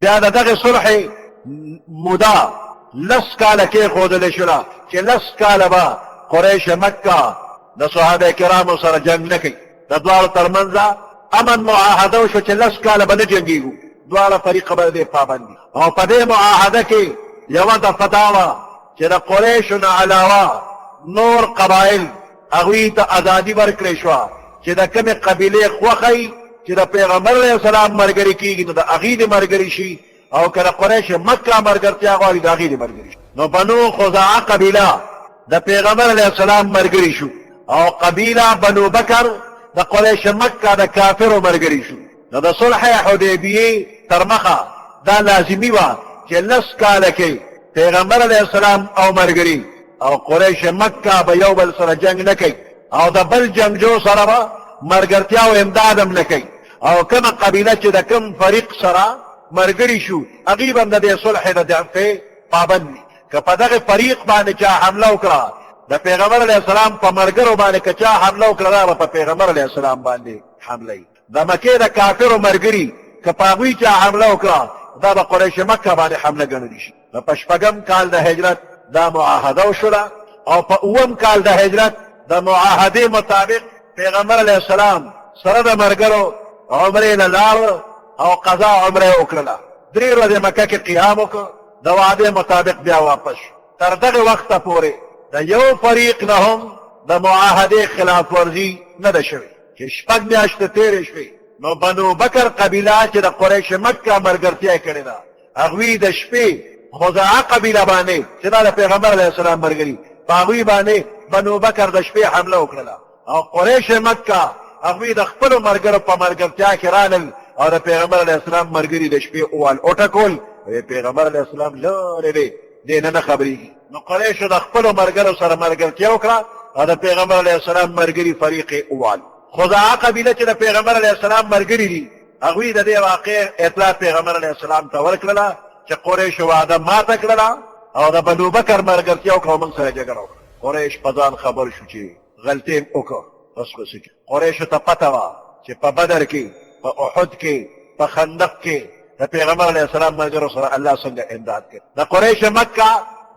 بیا د دغه صلح موده لس کاله کېښودلې شوله چې لس کاله به قریش مکه د صحابه کرامو سره جنګ نه کوي د دواړو ترمنځ امن معاهده وشوه چې لس کاله به نه جنګېږو دواړه فریقه به دې پابند دي او په دې معاهده کې یوه دفعه دا وه چې د قریشو نه علاوه نور قبایل هغوی ته ازادي ورکړې شوه چې د کومې قبیلې خوښی چې د پیغمبر علیه السلام ملګري کېږي نو د هغې دې ملګري شي او که د قریش مکه ملګرتیا غواړي د هغې دې ملګري شي نو بنو خزاعه قبیله د پیغمبر علیه السلام ملګري شو او قبیله بنو بکر د قریش مکه د کافرو ملګري شو نو د صلح حدیبیې تر مخه دا لازمي وه چې لس کاله کې پیغمبر علیه السلام او ملګري او قریش مکه به یو بل سره جنګ نه کوي او د بل جنګجو سره به ملګرتیا او امداد هم نه کوي او کومه قبیله چې د کوم فریق سره ملګري شو هغوی به هم د دې صلح د دفعې پابند وي که په دغه فریق باندې چا حمله وکړه د پیغمبر علیه السلام په ملګرو باندې که چا حمله وکړه دا به په پیغمبر علیه السلام باندې حمله وي د مکې د کافرو ملګري که په هغوی چا حمله وکړه دا به قریش مکه باندې حمله ګڼلی شي نو په شپږم کال د هجرت دا معاهده وشوله او په اووم کال د هجرت د معاهدې مطابق پیغمبر علیه السلام سره د ملګرو عمرې نه لاړ او قضا عمره یې وکړله 3 ورځې مکه کې قیام وکړ د وعدې مطابق بیا واپس شو تر دغه وخته پورې د یو فریق نه هم د معاهدې خلاف ورزي نه ده شوې چې 6 میاشتې تېرې شوې نو بنو بکر قبیله چې د قریش مکه ملګرتیا یې کړې ده هغوی د شپې خزاعه قبیله باندې چې دا د پیغمبر علیه السلام ملګري په هغوی باندې بنو بکر د شپې حمله وکړله او قریش مکه هغوی د خپلو ملګرو په ملګرتیا کې رالل او د پیغمبر علیه السلام ملګري د شپې اول وټکول پیغمبر علیه السلام لرې دی دې نه خبرېږي نو قریشو د خپلو ملګرو سره ملګرتیا وکړه او د پیغمبر علیه السلام ملګري فریق اول خزاعه قبیله چې د پیغمبر علیه السلام ملګري دي هغوی د دې واقع اطلاع پیغمبر علیه السلام ته ورکړله چې قریشو وعده ماته کړله او د بنو بکر ملګرتیا وکړه او موږ سره جګړه وکړه قریش په ځان خبر شو چې غلطي وکړه بس خو قریشو ته پته وه چې په بدر کې په احد کې په خندق کې د پیغمبر علیه السلام ملګرو سره الله څنګه امداد کوي د قریش مکه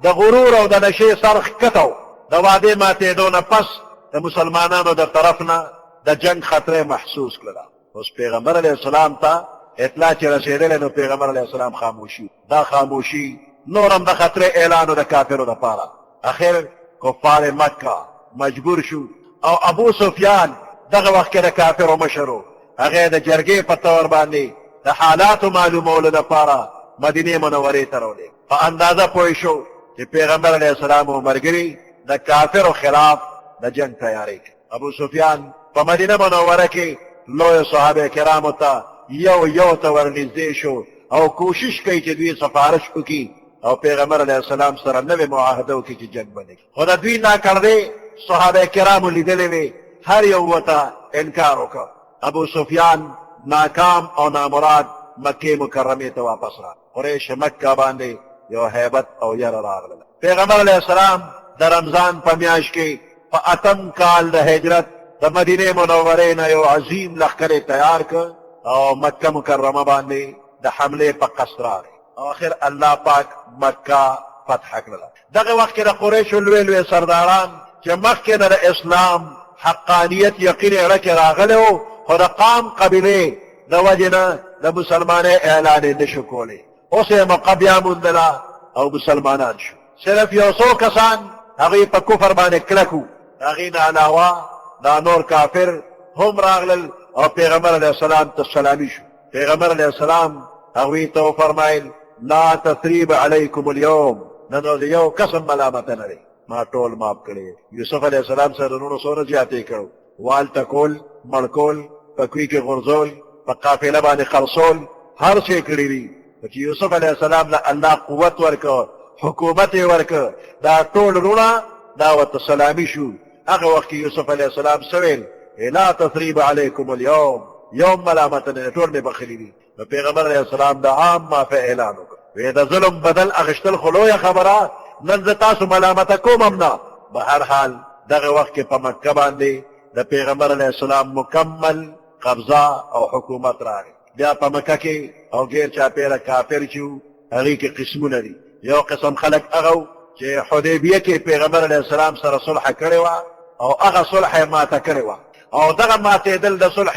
د غرور او د نشې سر ښکته و د وعدې ماتېدو نه پس د مسلمانانو د طرف نه د جنگ خطره محسوس کړله اوس پیغمبر علیه السلام ته اطلاع چې رسېدلې نو پیغمبر علیه السلام خاموشي دا خاموشي نور هم د خطرې اعلان د کافرو دپاره اخر کفار مکه مجبور شو او ابو سفیان دغه وخت کې د کافرو مشر و هغه د جرګې په تور باندې د حالاتو معلومولو دپاره مدینې منورې ته راولېږه په اندازه پوه شو چې پیغمبر علیه السلام او ملګري د کافرو خلاف د جنگ تیاری کوي ابو سفیان په مدینه منوره کې لویو صحابه کرامو ته یو ته ورنږدې شو او کوشش کوي چې دوی سفارش وکړي او پیغمبر علیه السلام سره نوې معاهده وکړي چې جنګ بني خو د دوی ناکړدې صحابه کرامو لیدلې وې هر یو ورته انکار وکړ ابو سفیان ناکام او نامراد مکې مکرمې ته واپس راغی قریش مکه باندې یو هیبت او یره راغله پیغمبر علیه السلام د رمضان په میاشت کې په 8م کال د هجرت د مدینې منورې نه یو عظیم لښکر تیار کړ او مکه مکرمه باندې د حملې په قصد راغی او اخر الله پاک مکه فتح کړله دغه وخت کې د قریشو لوی سرداران چې مخکې نه د اسلام حقانیت یقین اړه کې راغلی و خو د قام قبیلې د وجې نه د مسلمانۍ اعلان یې نشو کولی اوس یې موقع بیا موندله او مسلمانان شو صرف یو څو کسان هغوی په کفر باندې کلک وو هغې نه علاوه دا نور کافر هم راغلل او پیغمبر علیه السلام ته سلامي شو پیغمبر علیه السلام هغوی ته وفرمایل لا تثریب علیکم اليوم نن ورځ یو قسم ملامته نه دی ما ټول معاف کړی یوسف علیه السلام سره نورو څومره زیاتې کړو والته کول مړ کول په کوی کې غورځول په قافله باندې خرڅول هر څه کړي دي چې یوسف علیه السلام له الله قوت ورکړ حکومت یې ورکړ دا ټول وروڼه دا ورته سلامي شو هغه وخت کې یوسف علیه السلام څه ویل لا تثریب علیکم اليوم یوم ملامته نه ټول مې بخښلي دي نو پیغمبر علیه السلام د عام معافی اعلان وکړ وی د ظلم بدل اخیستل خو لویه خبره نن زه تاسو ملامته کوم هم نه به هر حال دغه وخت کې په مکه باندې د پیغمبر علیه السلام مکمل قبضه او حکومت راغی بیا په مکه کې او غیر چاپیره کافر چې هغې کې قسمونه دي یو قسم خلک هغه چې حدیبیه کې پیغمبر علیه السلام سره صلح کړې وه او هغه صلح یې ماته کړې وه او دغه ماتېدل د صلح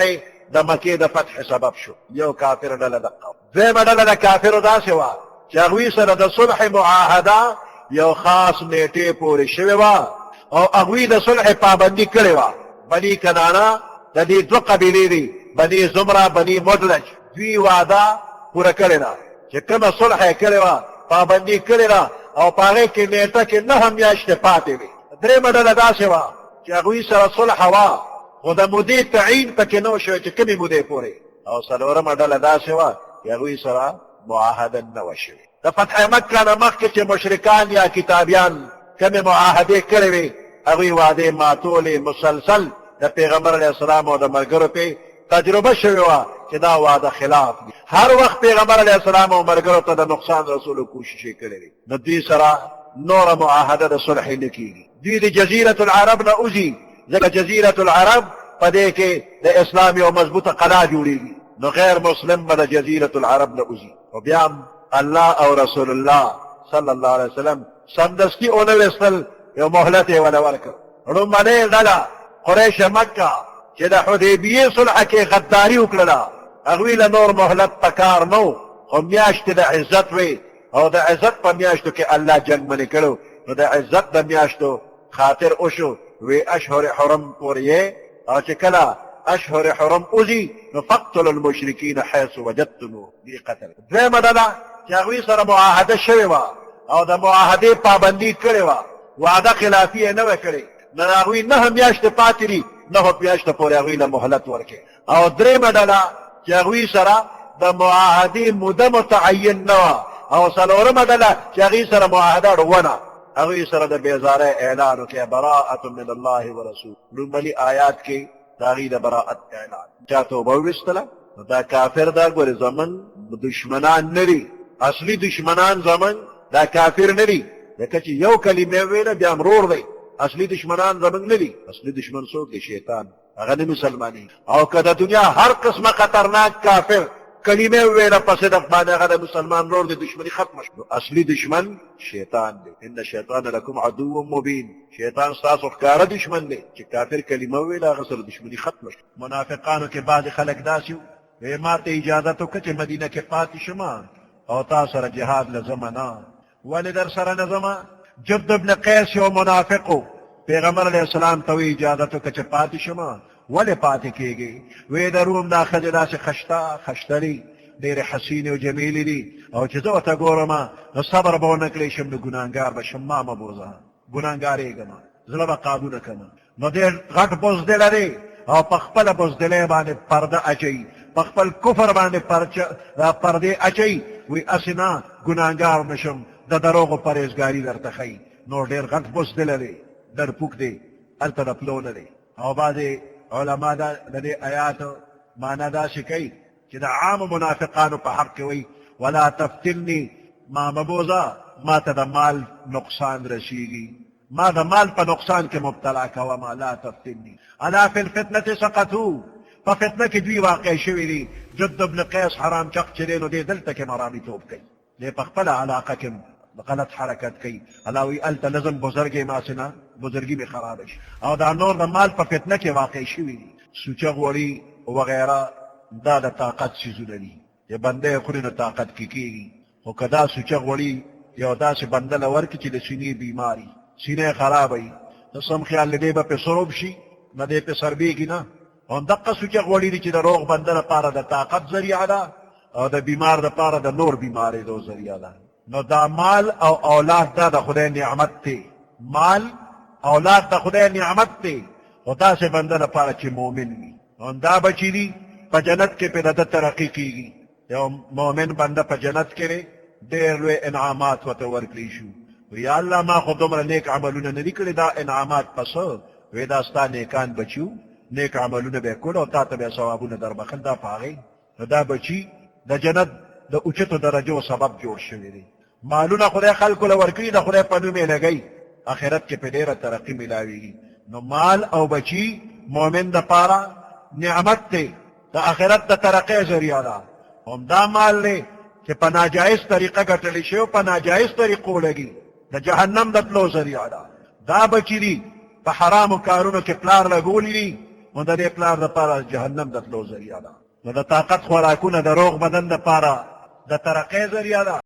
د مکې د فتح سبب شو یو کافر ډله دقه دویمه ډله د کافرو داسې وه چې هغوی سره د صلح معاهده یو خاص نیټې پورې شوې وه او هغوی د صلح پابندي کړې وه بني کنانه د دې دوه قبیلې دي بني زمره بني مدلج دوی وعده پوره کړې ده چې کومه صلح یې کړې وه پابندي کړې ده او په هغې کې نیټه کې 9 میاشتې پاتې وې درېیمه ډله داسې وه چې هغوی سره صلح وه خو د مودې تعین پکې نه و شوی چې کومې مودې پورې او څلورمه ډله داسې وه چې هغوی سره معاهده نه وه شوې د فتح مکه نه مخکې چې مشرکان یا کتابیان کومې معاهدې کړې وې هغوی وعدې ماتولې مسلسل د پیغمبر علیه السلام او د ملګرو پې تجربه شوې وه چې دا وعده خلاف دي هر وخت پیغمبر علیه السلام او ملګرو ته د نقصان رسولو کوشش یې کړی دی نو دوی سره نوره معاهده د صلح نه کېږي دوی د جزیرة العرب نه وځي ځکه جزیرة العرب په دې کې د اسلام یو مضبوطه قلعه جوړېږي نو غیر مسلم به د جزیرة العرب نه وځي او بیا هم الله او رسول الله صلی الله علیه وسلم سمدستي ونه ویستل یو مهلت یې ونه ورکړ لومړنۍ ډله قریش مکه چې د حدیبیې صلح کې غداري وکړله هغوی له نور مهلت پکار نه و خو میاشتې د عزت وې او د عزت په میاشتو کې الله جنګ منې کړو نو د عزت د میاشتو خاطر وشو وی اشهر حرم پورې او چې کله اشهر حرم وځي نو فقتلوا المشرکین حیث وجدتموه دې قتل دویمه ډله چې هغوی سره معاهده شوې وه او د معاهدې پابندي کړې وه وعده خلافي یې نه وه کړې نو د هغوی 9 میاشتې پاتې دي 9 میاشتو پورې هغوی له مهلت ورکړي او درېیمه ډله چې هغوی سره د معاهدې موده متعین نه وه او څلورمه ډله چې هغوی سره معاهده ونه هغوی سره د بیزارۍ اعلان وکړي براءة من الله ورسول لومړني آیات کې د هغوی د براءت اعلان چا توبه وویستله نو دا کافر دا ګورې زمن دشمنان نه دي اصلي دشمنان زمن دا کافر نه دي ځکه چې یو کلمه ویله بیا مرور دی اصلي دشمنان زمونږ نه دي اصلي دشمن څوک دی شیطان هغه نه مسلماني او که د دنیا هر قسمه خطرناک کافر کلمه ویله په صدق باندې هغه د مسلمان رور د دشمني ختمه شو اصلي دشمن شیطان دی ان شیطان لکم عدو مبین شیطان ستاسو ښکاره دشمن دی چې کافر کلمه ویله هغه سره دشمني ختمه شو منافقانو کې بعضې خلک داسې وی ما ته اجازت وکړه چې مدینه کې پاتې شمه او تا سره جهاد نه ځمه نه ولې در سره نه ځمه جبد ابن قیس یو منافقو پیغمبر علیه السلام ته وی اجازت وکړه چې پاتې شمه ولې پاتې کېږي وی د روم دا ښځې داسې خشته دي ډېرې حسینې او جمیلې دي او چې زه ورته ګورم نو صبر به ونه کړی شم نو ګناهګار به شم ما مه بوځه ګناهګارېږم زړه به قابو نه کړم نو ډېر غټ بزدله دی او په خپله بزدلۍ باندې پرده اچوي په خپل کفر باندې پردې اچوي وی هسې نه ګناهګار نه شم د دروغو پرهېزګاري درته ښیي نو ډېر غټ بزدله دی درپوک دی هلته د پلو نه دی او بعضې علما د دې آیاتو معنا داسې کوي چې د عامو منافقانو په حق کې وایي ولا تفتني ما مبوزه ما ته د مال نقصان رسیږي ما د مال په نقصان کې مبتلا کومه لا تفتني الا فی الفتنة سقطوا په فتنه کې دوی واقع شوي دي جد ابن قیس حرام چق چې دی نو دی دلته کې مرابطوب کوي دی په خپله علاقه کې غلط حرکت کوي الله وایي هلته نظم بزرګۍ ماسې نه بزرګي مې خرابه شي او دا نور د مال په فتنه کې واقع شوي دي سوچه غوړي وغیره دا د طاقت څیزونه دي چې بنده یې خوري نو طاقت کې کېږي خو که دا سوچه غوړي یو داسې بنده له ورکړي چې د سینې بیماري سینه یې خرابه وي ته سم خیال دی به پې سروب شي نه دی پې سربېږي نه همدقه سوچه غوړي دي چې د روغ بنده لپاره د طاقت ذریعه ده او د بیمار لپاره د نور بیمارېدو ذریعه ده نو دا مال او اولاد دا د خدای نعمت دی مال اولاد د خدای نعمت دی خو داسې بنده لپاره چې مؤمن وي دا بچي دي په جنت کې پې د ده ترقي کېږي یو مؤمن بنده په جنت کې دی ډېر لوی انعامات ورته ورکړي شو یا الله ما خو دومره نیک عملونه نه دي کړي دا انعامات پسه وی دا ستا نیکان بچیو نیک عملونه به یې کړو او تا ته به یې ثوابونه در بخښل دا په هغې نو دا بچي د جنت د اوچتو درجو سبب جوړ شوي دي مالونه خدای خلکو له ورکړي د خدای په نوم یې لګوي آخرت کې پې ډېره ترقي میلاویږي نو مال او بچي مؤمن دپاره نعمت دی د آخرت د ترقۍ ذریعه ده همدا مال دی چې په ناجایز طریقه ګټلی شوی په ناجایز طریقو لګي د جهنم د تلو ذریعه ده دا بچي دي په حرامو کارونو کې پلار لګولی دي نو د دې پلار دپاره جهنم د تلو ذریعه ده نو د طاقت خوراکونه د روغ بدن دپاره د ترقۍ ذریعه ده